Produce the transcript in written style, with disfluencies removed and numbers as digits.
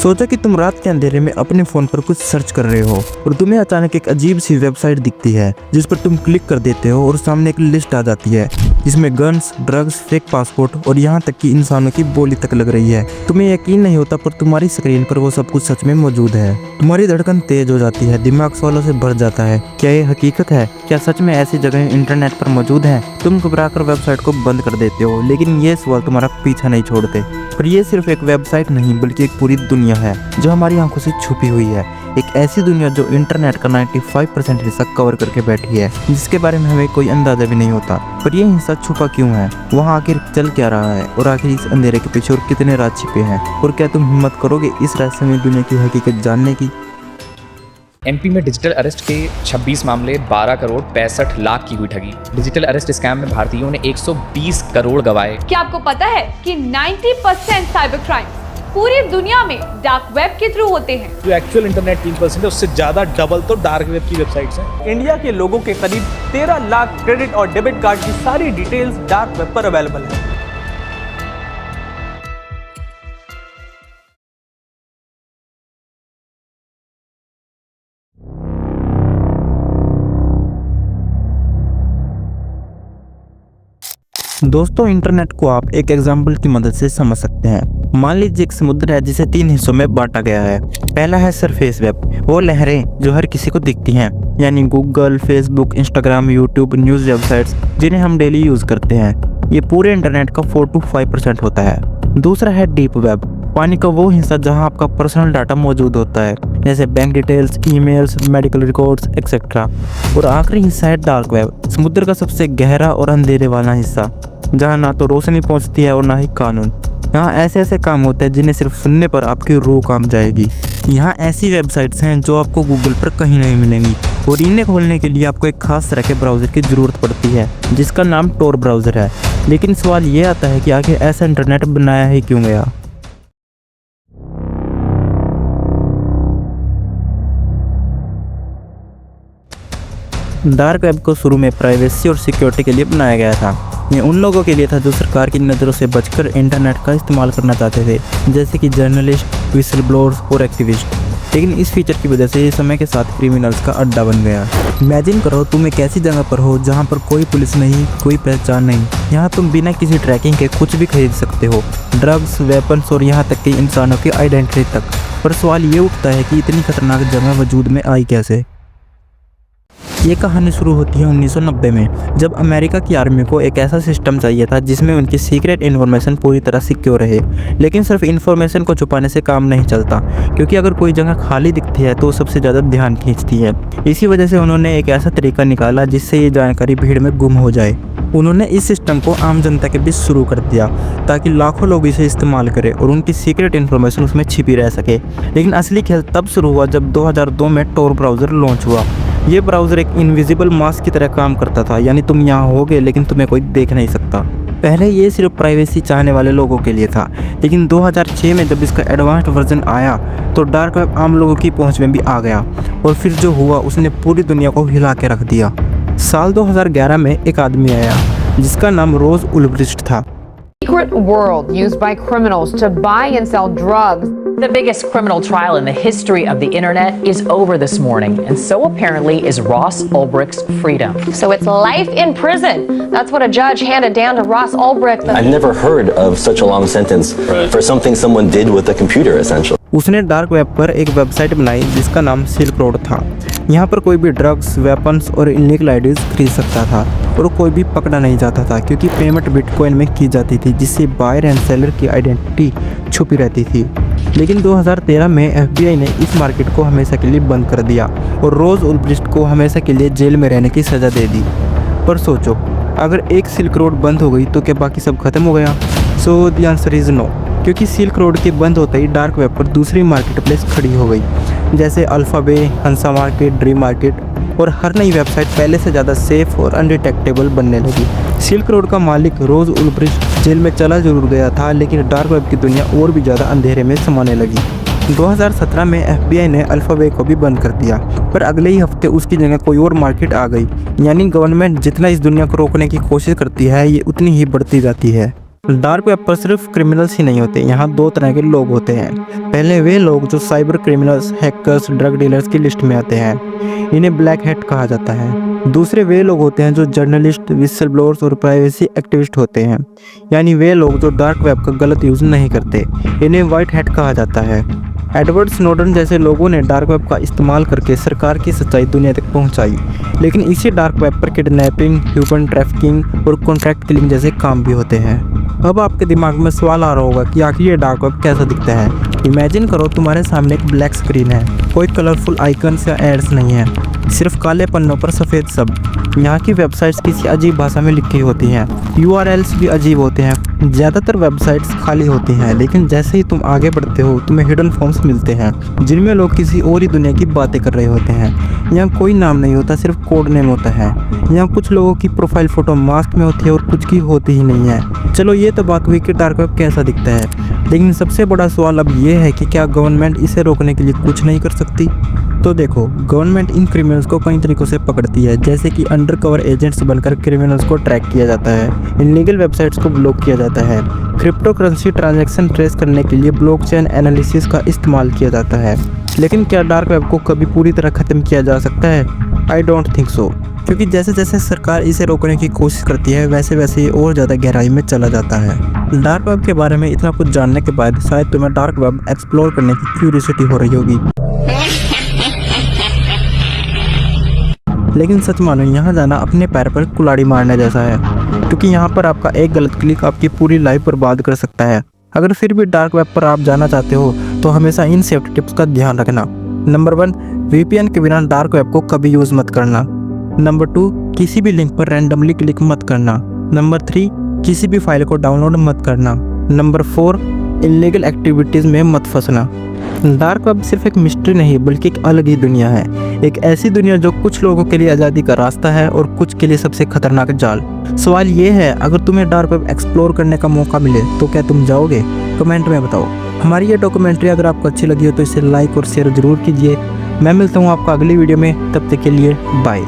सोचा कि तुम रात के अंधेरे में अपने फोन पर कुछ सर्च कर रहे हो और तुम्हें अचानक एक अजीब सी वेबसाइट दिखती है जिस पर तुम क्लिक कर देते हो और सामने एक लिस्ट आ जाती है जिसमें गन्स, ड्रग्स, फेक पासपोर्ट और यहाँ तक कि इंसानों की बोली तक लग रही है। तुम्हें यकीन नहीं होता पर तुम्हारी स्क्रीन पर वो सब कुछ सच में मौजूद है। तुम्हारी धड़कन तेज हो जाती है, दिमाग सवालों से भर जाता है। क्या ये हकीकत है? क्या सच में ऐसी जगह इंटरनेट पर मौजूद है? तुम घबराकर वेबसाइट को बंद कर देते हो, लेकिन ये सवाल तुम्हारा पीछा नहीं छोड़ते। पर ये सिर्फ एक वेबसाइट नहीं बल्कि एक पूरी दुनिया है जो हमारी आंखों से छुपी हुई है। एक ऐसी दुनिया जो इंटरनेट का 95% हिस्सा कवर करके बैठी है, जिसके बारे में हमें कोई अंदाजा भी नहीं होता। पर यह हिस्सा छुपा क्यों है? वहाँ आखिर चल क्या रहा है और आखिर इस अंधेरे के पीछे और कितने राज छिपे हैं? और क्या तुम हिम्मत करोगे इस रहस्यमय दुनिया की हकीकत जानने की? एमपी में डिजिटल अरेस्ट के 26 मामले, 12 करोड़ 65 लाख की हुई ठगी। डिजिटल अरेस्ट स्कैम में भारतीयों ने 120 करोड़ गवाए। क्या आपको पता है कि 90% साइबर क्राइम पूरी दुनिया में डार्क वेब के थ्रू होते हैं? जो एक्चुअल इंटरनेट 3% है, उससे ज्यादा डबल तो डार्क वेब की वेबसाइट्स हैं। इंडिया के लोगों के करीब 13 लाख क्रेडिट और डेबिट कार्ड की सारी डिटेल्स डार्क वेब पर अवेलेबल है। दोस्तों, इंटरनेट को आप एक एग्जाम्पल की मदद से समझ सकते हैं। मान लीजिए एक समुद्र है जिसे 3 हिस्सों में बांटा गया है। पहला है सरफेस वेब, वो लहरें जो हर किसी को दिखती हैं, यानी Google, Facebook, Instagram, YouTube, news websites जिन्हें हम डेली यूज़ करते हैं। ये पूरे इंटरनेट का 4 to 5% होता है। दूसरा है डीप वेब, पानी का वो हिस्सा जहां आपका पर्सनल डाटा मौजूद होता है, जैसे bank details, emails, medical records etcetera. और आखिरी हिस्सा है डार्क वेब, समुद्र का सबसे गहरा और अंधेरे वाला हिस्सा, जहां ना तो रोशनी पहुंचती है और ना ही कानून। यहाँ ऐसे ऐसे काम होते हैं जिन्हें सिर्फ सुनने पर आपकी रूह कांप जाएगी। यहाँ ऐसी वेबसाइट्स हैं जो आपको गूगल पर कहीं नहीं मिलेंगी, और इन्हें खोलने के लिए आपको एक खास तरह के ब्राउज़र की ज़रूरत पड़ती है जिसका नाम टोर ब्राउज़र है। लेकिन सवाल ये आता है कि आखिर ऐसा इंटरनेट बनाया ही क्यों गया? डार्क वेब को शुरू में प्राइवेसी और सिक्योरिटी के लिए बनाया गया था। ये उन लोगों के लिए था जो सरकार की नज़रों से बचकर इंटरनेट का इस्तेमाल करना चाहते थे, जैसे कि जर्नलिस्ट, विसल ब्लोअर्स और एक्टिविस्ट। लेकिन इस फीचर की वजह से ये समय के साथ क्रिमिनल्स का अड्डा बन गया। इमेजिन करो तुम एक ऐसी जगह पर हो जहाँ पर कोई पुलिस नहीं, कोई पहचान नहीं। यहाँ तुम बिना किसी ट्रैकिंग के कुछ भी खरीद सकते हो, ड्रग्स, वेपन्स और यहाँ तक कि इंसानों की आइडेंटिटी तक। पर सवाल ये उठता है कि इतनी खतरनाक जगह वजूद में आई कैसे? ये कहानी शुरू होती है 1990 में, जब अमेरिका की आर्मी को एक ऐसा सिस्टम चाहिए था जिसमें उनकी सीक्रेट इन्फॉर्मेशन पूरी तरह सिक्योर रहे। लेकिन सिर्फ इन्फॉर्मेशन को छुपाने से काम नहीं चलता, क्योंकि अगर कोई जगह खाली दिखती है तो सबसे ज़्यादा ध्यान खींचती है। इसी वजह से उन्होंने एक ऐसा तरीका निकाला जिससे ये जानकारी भीड़ में गुम हो जाए। उन्होंने इस सिस्टम को आम जनता के बीच शुरू कर दिया ताकि लाखों लोग इसे इस्तेमाल करें और उनकी सीक्रेट इन्फॉर्मेशन उसमें छिपी रह सके। लेकिन असली खेल तब शुरू हुआ जब 2002 में टोर ब्राउज़र लॉन्च हुआ। ये ब्राउज़र एक इनविजिबल मास्क की तरह काम करता था, यानी तुम यहाँ होगे लेकिन तुम्हें कोई देख नहीं सकता। पहले ये सिर्फ प्राइवेसी चाहने वाले लोगों के लिए था, लेकिन 2006 में जब इसका एडवांस्ड वर्जन आया तो डार्क वेब आम लोगों की पहुंच में भी आ गया। और फिर जो हुआ उसने पूरी दुनिया को हिला के रख दिया। साल 2011 में एक आदमी आया जिसका नाम रोज उल्ब्रिस्ट था। Secret world used by criminals to buy and sell drugs. The biggest criminal trial in the history of the internet is over this morning, and so apparently is Ross Ulbricht's freedom. So it's life in prison. That's what a judge handed down to Ross Ulbricht. I've never heard of such a long sentence for something someone did with a computer, essentially. उसने dark web पर एक website बनाई जिसका नाम silk road था। यहाँ पर कोई भी ड्रग्स, वेपन्स और इलीगल आइडीज खरीद सकता था और कोई भी पकड़ा नहीं जाता था, क्योंकि पेमेंट बिटकॉइन में की जाती थी जिससे बायर एंड सेलर की आइडेंटिटी छुपी रहती थी। लेकिन 2013 में FBI ने इस मार्केट को हमेशा के लिए बंद कर दिया और रोज उल्ब्रिस्ट को हमेशा के लिए जेल में रहने की सज़ा दे दी। पर सोचो, अगर एक सिल्क रोड बंद हो गई तो क्या बाकी सब खत्म हो गया? So the answer is no, क्योंकि सिल्क रोड के बंद होते ही डार्क वेब पर दूसरी मार्केट प्लेस खड़ी हो गई, जैसे अल्फाबे, हंसा मार्केट, ड्रीम मार्केट। और हर नई वेबसाइट पहले से ज़्यादा सेफ और अनडिटेक्टेबल बनने लगी। सिल्क रोड का मालिक रोज उल्ब्रिस्ट जेल में चला जरूर गया था, लेकिन डार्क वेब की दुनिया और भी ज़्यादा अंधेरे में समाने लगी। 2017 में FBI ने अल्फाबे को भी बंद कर दिया, पर अगले ही हफ्ते उसकी जगह कोई और मार्केट आ गई। यानी गवर्नमेंट जितना इस दुनिया को रोकने की कोशिश करती है, ये उतनी ही बढ़ती जाती है। डार्क वेब पर सिर्फ क्रिमिनल्स ही नहीं होते, यहाँ दो तरह के लोग होते हैं। पहले वे लोग जो cyber criminals, hackers, drug dealers की लिस्ट में आते हैं, इन्हें ब्लैक हैट कहा जाता है। दूसरे वे लोग होते हैं जो जर्नलिस्ट, विसल ब्लोअर्स और प्राइवेसी एक्टिविस्ट होते हैं, यानी वे लोग जो डार्क वेब का गलत यूज़ नहीं करते, इन्हें वाइट हैट कहा जाता है। एडवर्ड स्नोडन जैसे लोगों ने डार्क वेब का इस्तेमाल करके सरकार की सच्चाई दुनिया तक पहुंचाई, लेकिन इसी डार्क वेब पर किडनैपिंग, ह्यूमन ट्रैफिकिंग और कॉन्ट्रैक्ट किलिंग जैसे काम भी होते हैं। अब आपके दिमाग में सवाल आ रहा होगा कि आखिर ये डार्क वेब कैसा दिखता है। इमेजिन करो तुम्हारे सामने एक ब्लैक स्क्रीन है, कोई कलरफुल आइकन्स या एड्स नहीं है, सिर्फ काले पन्नों पर सफ़ेद शब्द। यहाँ की वेबसाइट्स किसी अजीब भाषा में लिखी होती हैं, URLs भी अजीब होते हैं। ज़्यादातर वेबसाइट्स खाली होती हैं, लेकिन जैसे ही तुम आगे बढ़ते हो तुम्हें हिडन फॉर्म्स मिलते हैं जिनमें लोग किसी और ही दुनिया की बातें कर रहे होते हैं। यहाँ कोई नाम नहीं होता, सिर्फ कोड नेम होता है। यहाँ कुछ लोगों की प्रोफाइल फ़ोटो मास्क में होती है और कुछ की होती ही नहीं है। चलो ये तो बात हुई कि डार्क वेब कैसा दिखता है, लेकिन सबसे बड़ा सवाल अब ये है कि क्या गवर्नमेंट इसे रोकने के लिए कुछ नहीं कर सकती? तो देखो, गवर्नमेंट इन क्रिमिनल्स को कई तरीकों से पकड़ती है, जैसे कि अंडरकवर एजेंट्स बनकर क्रिमिनल्स को ट्रैक किया जाता है, इलीगल वेबसाइट्स को ब्लॉक किया जाता है, क्रिप्टो करेंसी ट्रांजैक्शन ट्रेस करने के लिए ब्लॉकचेन एनालिसिस का इस्तेमाल किया जाता है। लेकिन क्या डार्क वेब को कभी पूरी तरह ख़त्म किया जा सकता है? आई डोंट थिंक सो, क्योंकि जैसे जैसे सरकार इसे रोकने की कोशिश करती है वैसे वैसे ये और ज़्यादा गहराई में चला जाता है। डार्क वेब के बारे में इतना कुछ जानने के बाद शायद तुम्हें डार्क वेब एक्सप्लोर करने की क्यूरियोसिटी हो रही होगी, लेकिन सच मानो यहाँ जाना अपने पैर पर कुल्हाड़ी मारने जैसा है, क्योंकि यहाँ पर आपका एक गलत क्लिक आपकी पूरी लाइफ बर्बाद कर सकता है। अगर फिर भी डार्क वेब पर आप जाना चाहते हो तो हमेशा इन सेफ्टी टिप्स का ध्यान रखना। नंबर 1, VPN के बिना डार्क वेब को कभी यूज़ मत करना। नंबर 2, किसी भी लिंक पर रैंडमली क्लिक मत करना। नंबर 3, किसी भी फाइल को डाउनलोड मत करना। नंबर 4, इलीगल एक्टिविटीज़ में मत फंसना। डार्क वेब सिर्फ एक मिस्ट्री नहीं बल्कि एक अलग ही दुनिया है, एक ऐसी दुनिया जो कुछ लोगों के लिए आज़ादी का रास्ता है और कुछ के लिए सबसे खतरनाक जाल। सवाल ये है, अगर तुम्हें डार्क वेब एक्सप्लोर करने का मौका मिले तो क्या तुम जाओगे? कमेंट में बताओ। हमारी ये डॉक्यूमेंट्री अगर आपको अच्छी लगी हो तो इसे लाइक और शेयर जरूर कीजिए। मैं मिलता हूँ आपको अगली वीडियो में, तब तक के लिए बाय।